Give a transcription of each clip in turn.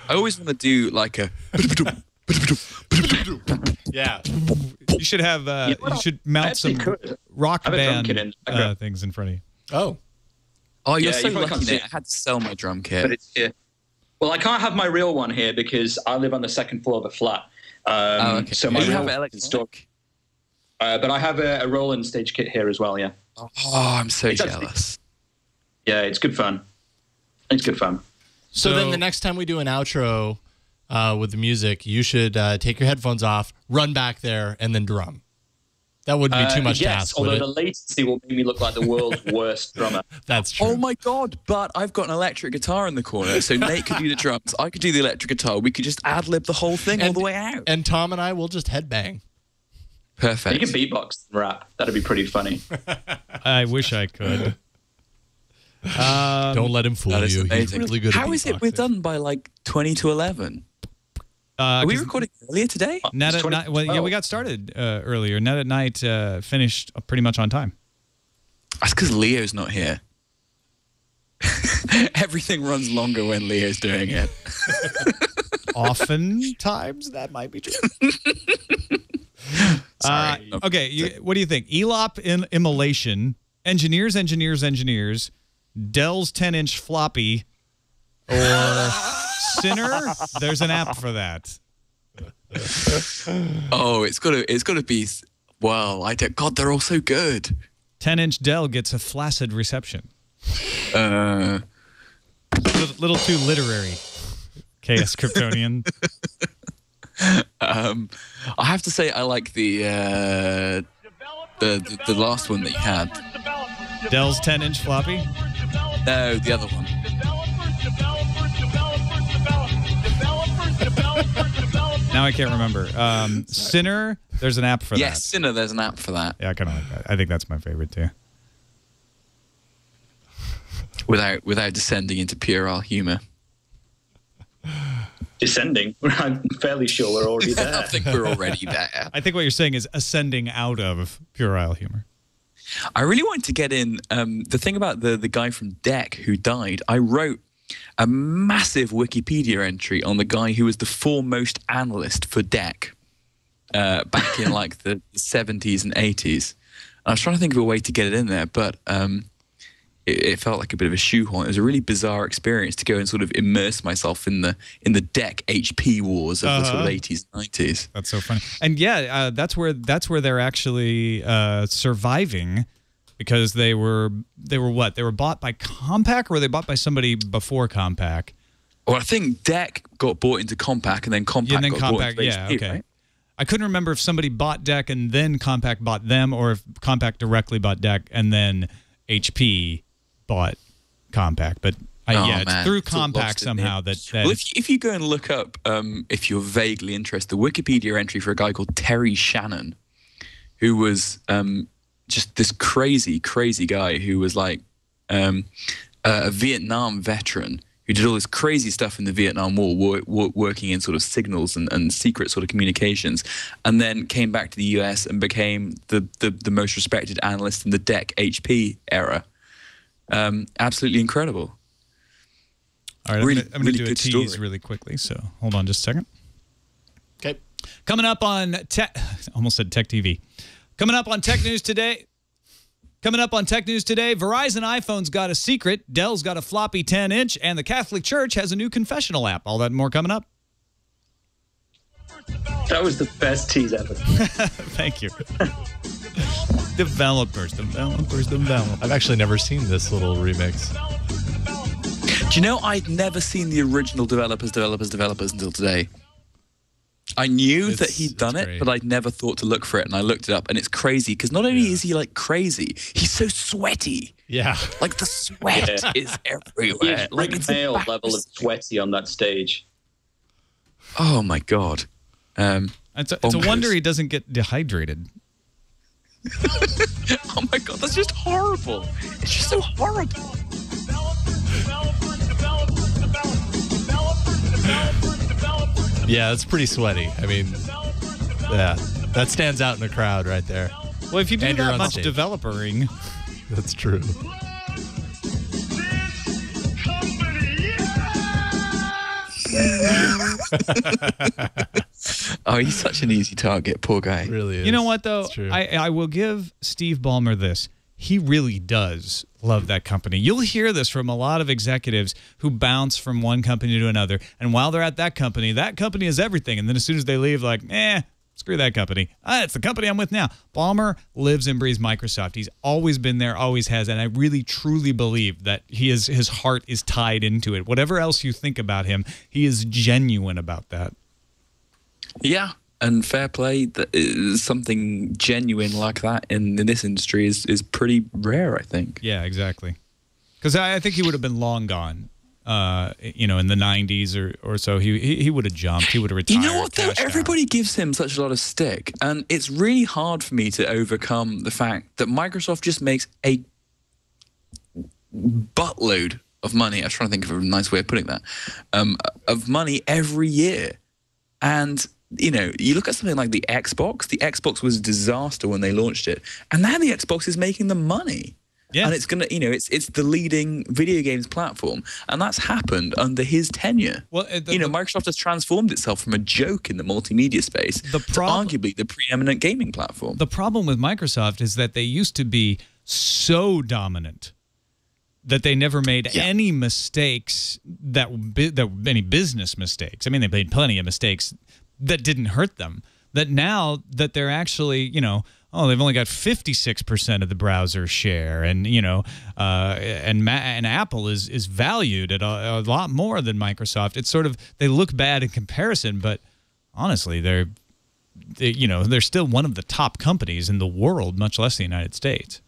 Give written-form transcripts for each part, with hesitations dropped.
I always want to do like a. Yeah. You should have. You should mount some rock band things in front of you. Oh. Oh, you're Yeah, so you probably lucky, can't see Nate. I had to sell my drum kit. But it's here. Well, I can't have my real one here because I live on the second floor of a flat. Okay. So my you real have one is electronic? but I have a Roland stage kit here as well, yeah. Oh, I'm so It's jealous. Yeah, it's good fun. It's good fun. So then the next time we do an outro with the music, you should take your headphones off, run back there, and then drum. That wouldn't be too much to ask, would although it? the latency will make me look like the world's worst drummer. That's true. Oh my God, but I've got an electric guitar in the corner, so Nate could do the drums, I could do the electric guitar, we could just ad-lib the whole thing all the way out. And Tom and I will just headbang. Perfect. You can beatbox and rap. That'd be pretty funny. I wish I could. Don't let him fool That is you. amazing. He's really good How at is it we're done by like 20 to 11? Are we recording earlier today? Net at night. Well, yeah, we got started earlier. Net at Night finished pretty much on time. That's because Leo's not here. Everything runs longer when Leo's doing it. Oftentimes, that might be true. Sorry. Okay, what do you think? ELOP in immolation, engineers, Dell's 10-inch floppy, or Sinner? There's an app for that. Oh, it's gotta be. Well, God, they're all so good. 10-inch Dell gets a flaccid reception. Uh, Little too literary. KS Kryptonian. I have to say I like the last one that you had. Dell's 10-inch floppy? No, the other one. Now I can't remember. Sinner, there's an app for that. Yes, Sinner, there's an app for that. Yeah, I kind of like that. I think that's my favorite too. Without descending into puerile humor. Descending? I'm fairly sure we're already there. I think we're already there. I think what you're saying is ascending out of puerile humor. I really wanted to get in the thing about the guy from Deck who died. I wrote a massive Wikipedia entry on the guy who was the foremost analyst for Deck back in like the 70s and 80s. And I was trying to think of a way to get it in there, but it felt like a bit of a shoehorn. It was a really bizarre experience to go and sort of immerse myself in the Deck HP wars of the sort of 80s and 90s. That's so funny. And yeah, that's where they're actually surviving, because they were what? They were bought by Compaq, or were they bought by somebody before Compaq? Well, I think Deck got bought into Compaq, and then Compaq got bought into HP, okay. right? I couldn't remember if somebody bought Deck and then Compaq bought them, or if Compaq directly bought Deck and then HP bought Compaq. But it's through Compaq somehow that well, if you go and look up, if you're vaguely interested, the Wikipedia entry for a guy called Terry Shannon, who was just this crazy guy who was like a Vietnam veteran who did all this crazy stuff in the Vietnam War, working in sort of signals and secret sort of communications, and then came back to the US and became the most respected analyst in the Deck HP era. Absolutely incredible. All right, Really, I'm going to really do a good tease story. really quickly, so hold on just a second. Okay. Coming up on Tech, almost said Tech TV. Coming up on Tech News today. Verizon iPhone's got a secret, Dell's got a floppy 10-inch, and the Catholic Church has a new confessional app. All that and more coming up. That was the best tease ever. Thank you. Developers. I've actually never seen this little remix. Do you know I'd never seen the original developers until today? I knew that he'd done it, great. but I'd never thought to look for it, and I looked it up, and it's crazy, because not only is he, like, crazy, he's so sweaty. Yeah. Like, the sweat is everywhere. Huge Like, Rick it's Mail embarrassing. level of sweaty on that stage. Oh, my God. It's a wonder he doesn't get dehydrated. Oh, my God, that's just horrible. It's just so horrible. Yeah, it's pretty sweaty. I mean, yeah, that stands out in the crowd right there. Well, if you do And you're that on much stage. developering, That's true. Oh, he's such an easy target, poor guy. Really is. You know what, though? I will give Steve Ballmer this. He really does love that company. You'll hear this from a lot of executives who bounce from one company to another. And while they're at that company is everything. And then as soon as they leave, like, screw that company. It's the company I'm with now. Ballmer lives and breathes Microsoft. He's always been there, always has. And I really, truly believe that his heart is tied into it. Whatever else you think about him, he is genuine about that. Yeah. And fair play, something genuine like that in this industry is pretty rare, I think. Yeah, exactly. Because I think he would have been long gone, in the 90s or so. He would have jumped. He would have retired. You know what, though? Everybody gives him such a lot of stick. And it's really hard for me to overcome the fact that Microsoft just makes a buttload of money. I was trying to think of a nice way of putting that. Of money every year. And you look at something like the Xbox. The Xbox was a disaster when they launched it, and now the Xbox is making them money. Yeah, and it's gonna, it's the leading video games platform, and that's happened under his tenure. Well, Microsoft has transformed itself from a joke in the multimedia space to arguably the preeminent gaming platform. The problem with Microsoft is that they used to be so dominant that they never made any mistakes that any business mistakes. I mean, they made plenty of mistakes that didn't hurt them. That now that they're actually, they've only got 56% of the browser share, and and Apple is valued at a lot more than Microsoft. It's sort of, they look bad in comparison, but honestly, they're still one of the top companies in the world, much less the United States.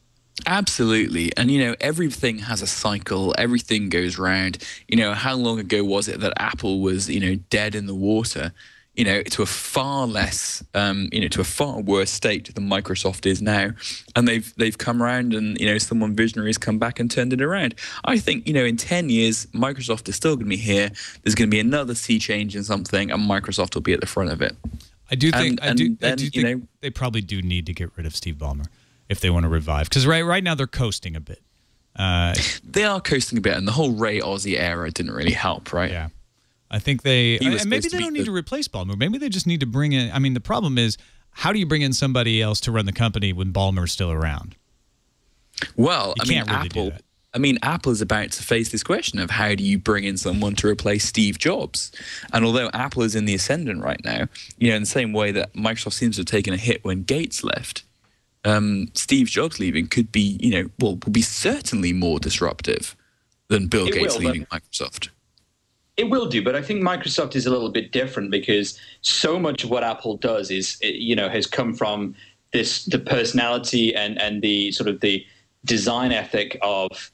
Absolutely. And, everything has a cycle. Everything goes round. How long ago was it that Apple was, dead in the water? To a far less, to a far worse state than Microsoft is now, and they've come around, and someone visionary has come back and turned it around. I think in 10 years, Microsoft is still going to be here. There's going to be another sea change in something, and Microsoft will be at the front of it. I do think they probably do need to get rid of Steve Ballmer if they want to revive, because right now they're coasting a bit. They are coasting a bit, and the whole Ray Ozzie era didn't really help, right? Yeah. I think maybe they don't need to replace Ballmer. Maybe they just need to bring in. I mean, the problem is, how do you bring in somebody else to run the company when Ballmer's still around? Well, Apple is about to face this question of how do you bring in someone to replace Steve Jobs? And although Apple is in the ascendant right now, in the same way that Microsoft seems to have taken a hit when Gates left, Steve Jobs leaving could be, will be certainly more disruptive than Bill Gates leaving Microsoft. It will do, but I think Microsoft is a little bit different because so much of what Apple does is, has come from the personality and the sort of the design ethic of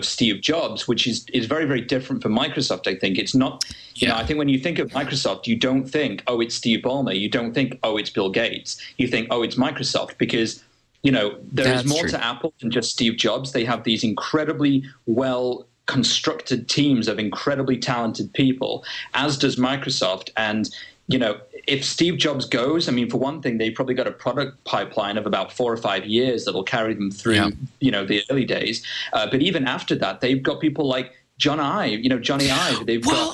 Steve Jobs, which is very, very different from Microsoft. I think it's not, I think when you think of Microsoft, you don't think, oh, it's Steve Ballmer. You don't think, oh, it's Bill Gates. You think, oh, it's Microsoft, because, there is more to Apple than just Steve Jobs. They have these incredibly constructed teams of incredibly talented people, as does Microsoft. And, if Steve Jobs goes, I mean, for one thing, they've probably got a product pipeline of about 4 or 5 years that will carry them through, the early days. But even after that, they've got people like Johnny Ive.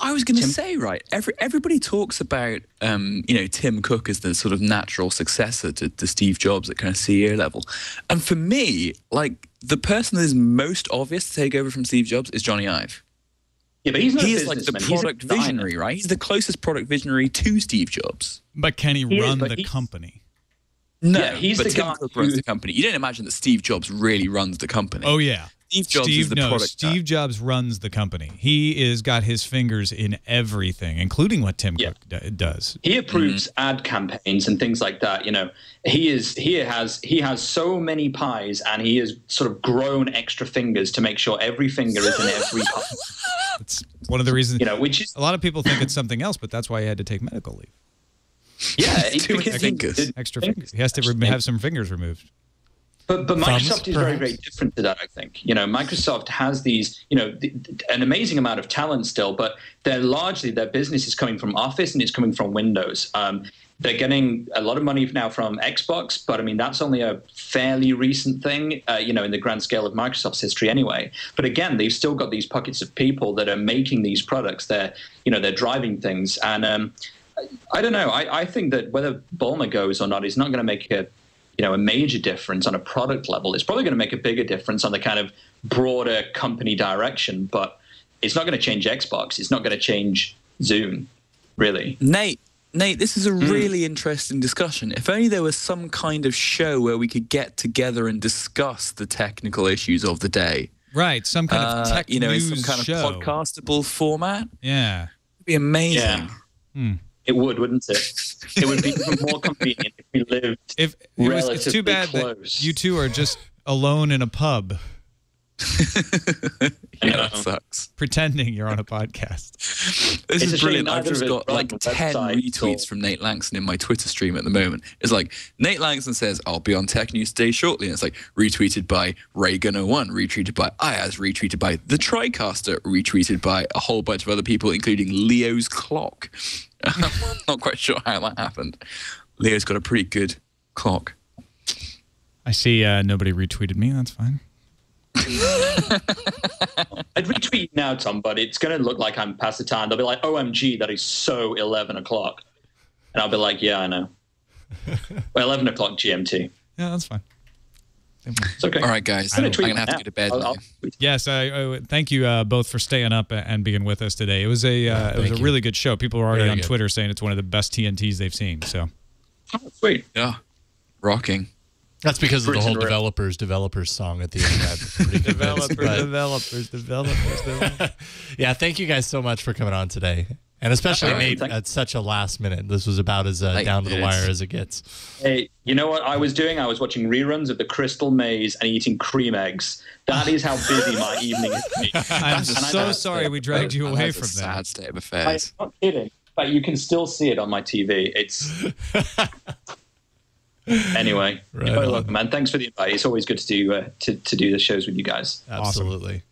I was going to say, right, everybody talks about, Tim Cook as the sort of natural successor to Steve Jobs at kind of CEO level. And for me, the person that is most obvious to take over from Steve Jobs is Johnny Ive. Yeah, but he's not the product visionary, right? He's the closest product visionary to Steve Jobs. But can he run the company? No, he's the guy who runs the company. You don't imagine that Steve Jobs really runs the company. Oh, yeah. Steve Jobs is the product guy. Steve Jobs runs the company. He is got his fingers in everything, including what Tim Cook does. He approves ad campaigns and things like that. He has so many pies, and he has sort of grown extra fingers to make sure every finger is in every pie. That's one of the reasons. Which is, a lot of people think it's something else, but that's why he had to take medical leave. Yeah, extra fingers. He has to have some fingers removed. But Microsoft is very, very different to that, I think. Microsoft has these, an amazing amount of talent still, but they're largely, their business is coming from Office and it's coming from Windows. They're getting a lot of money now from Xbox, but I mean, that's only a fairly recent thing, in the grand scale of Microsoft's history anyway. But again, they've still got these pockets of people that are making these products. They're driving things. And I don't know. I think that whether Ballmer goes or not is not going to make a major difference on a product level. It's probably going to make a bigger difference on the kind of broader company direction, but it's not going to change Xbox. It's not going to change Zoom, really. Nate, this is a really interesting discussion. If only there was some kind of show where we could get together and discuss the technical issues of the day. Right, some kind of tech news in some kind show. of podcastable format. Yeah. It'd be amazing. Yeah. It would, wouldn't it? It would be even more convenient if we lived relatively it's too bad close. that you two are just alone in a pub. That sucks. Pretending you're on a podcast. This is brilliant. I've just got like 10 retweets from Nate Langston in my Twitter stream at the moment. It's like, Nate Langston says, I'll be on Tech News Today shortly. And it's like, retweeted by Reagan01, retweeted by Ayaz, retweeted by The TriCaster, retweeted by a whole bunch of other people, including Leo's Clock. I'm not quite sure how that happened. Leo's got a pretty good clock. I see nobody retweeted me. That's fine. I'd retweet now, Tom, but it's going to look like I'm past the time. They'll be like, OMG, that is so 11 o'clock. And I'll be like, yeah, I know. Well, 11 o'clock GMT. Yeah, that's fine. It's okay. All right, guys. I'm going to have to go to bed now. Yes, I thank you both for staying up and being with us today. It was a really good show. People were already on Twitter saying it's one of the best TNTs they've seen. So, sweet. Yeah, rocking. That's because of the whole developers song at the end. Developers. Yeah, thank you guys so much for coming on today. And especially Nate at such a last minute. This was about as down to the wire as it gets. Hey, you know what I was doing? I was watching reruns of The Crystal Maze and eating cream eggs. That is how busy my evening has been. I'm so sorry we dragged you away from that. Sad state of affairs. I'm not kidding. But you can still see it on my TV. It's... Anyway, welcome, man. Thanks for the invite. It's always good to do the shows with you guys. Absolutely. Awesome.